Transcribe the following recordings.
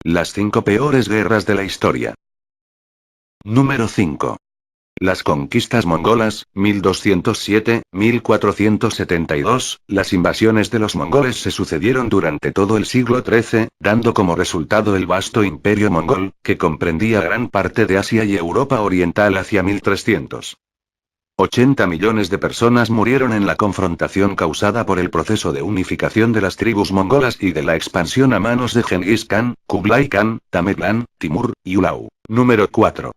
Las 5 peores guerras de la historia. Número 5. Las conquistas mongolas, 1207-1472. Las invasiones de los mongoles se sucedieron durante todo el siglo XIII, dando como resultado el vasto imperio mongol, que comprendía gran parte de Asia y Europa Oriental hacia 1300. 80 millones de personas murieron en la confrontación causada por el proceso de unificación de las tribus mongolas y de la expansión a manos de Genghis Khan, Kublai Khan, Tamerlán, Timur y Ulao. Número 4.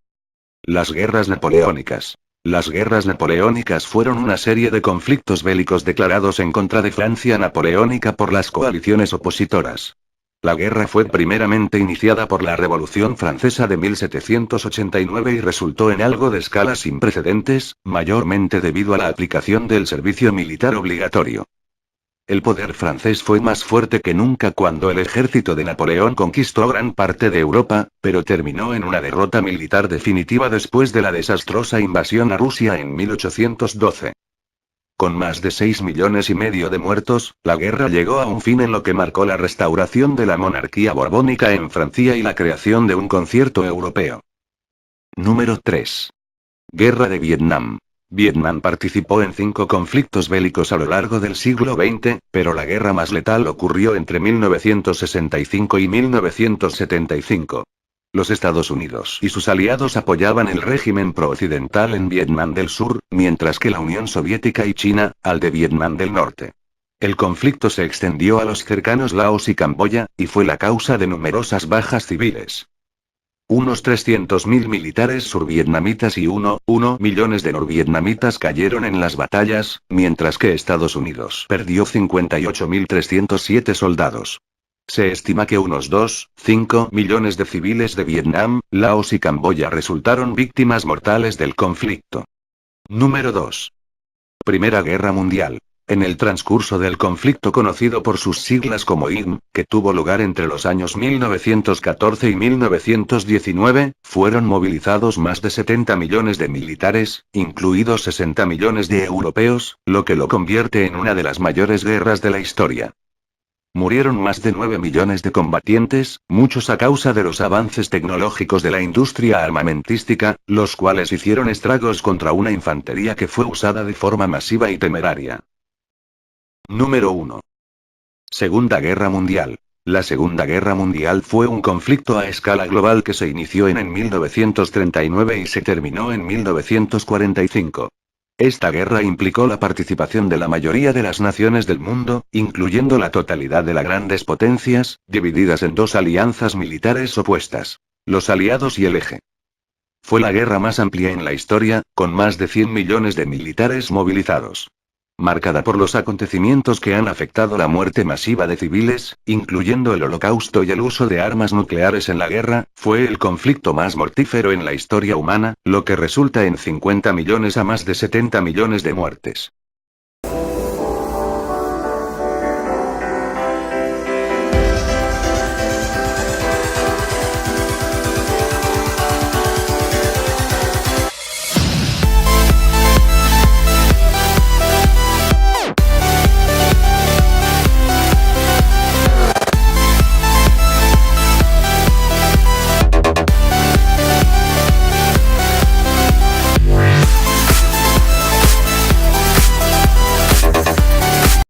Las guerras napoleónicas. Las guerras napoleónicas fueron una serie de conflictos bélicos declarados en contra de Francia napoleónica por las coaliciones opositoras. La guerra fue primeramente iniciada por la Revolución Francesa de 1789 y resultó en algo de escala sin precedentes, mayormente debido a la aplicación del servicio militar obligatorio. El poder francés fue más fuerte que nunca cuando el ejército de Napoleón conquistó gran parte de Europa, pero terminó en una derrota militar definitiva después de la desastrosa invasión a Rusia en 1812. Con más de 6,5 millones de muertos, la guerra llegó a un fin en lo que marcó la restauración de la monarquía borbónica en Francia y la creación de un concierto europeo. Número 3. Guerra de Vietnam. Vietnam participó en 5 conflictos bélicos a lo largo del siglo XX, pero la guerra más letal ocurrió entre 1965 y 1975. Los Estados Unidos y sus aliados apoyaban el régimen pro-occidental en Vietnam del Sur, mientras que la Unión Soviética y China, al de Vietnam del Norte. El conflicto se extendió a los cercanos Laos y Camboya, y fue la causa de numerosas bajas civiles. Unos 300.000 militares survietnamitas y 1 millones de norvietnamitas cayeron en las batallas, mientras que Estados Unidos perdió 58.307 soldados. Se estima que unos 2,5 millones de civiles de Vietnam, Laos y Camboya resultaron víctimas mortales del conflicto. Número 2. Primera Guerra Mundial. En el transcurso del conflicto conocido por sus siglas como IM, que tuvo lugar entre los años 1914 y 1919, fueron movilizados más de 70 millones de militares, incluidos 60 millones de europeos, lo que lo convierte en una de las mayores guerras de la historia. Murieron más de 9 millones de combatientes, muchos a causa de los avances tecnológicos de la industria armamentística, los cuales hicieron estragos contra una infantería que fue usada de forma masiva y temeraria. Número 1. Segunda Guerra Mundial. La Segunda Guerra Mundial fue un conflicto a escala global que se inició en 1939 y se terminó en 1945. Esta guerra implicó la participación de la mayoría de las naciones del mundo, incluyendo la totalidad de las grandes potencias, divididas en 2 alianzas militares opuestas: los aliados y el eje. Fue la guerra más amplia en la historia, con más de 100 millones de militares movilizados. Marcada por los acontecimientos que han afectado la muerte masiva de civiles, incluyendo el Holocausto y el uso de armas nucleares en la guerra, fue el conflicto más mortífero en la historia humana, lo que resulta en 50 millones a más de 70 millones de muertes.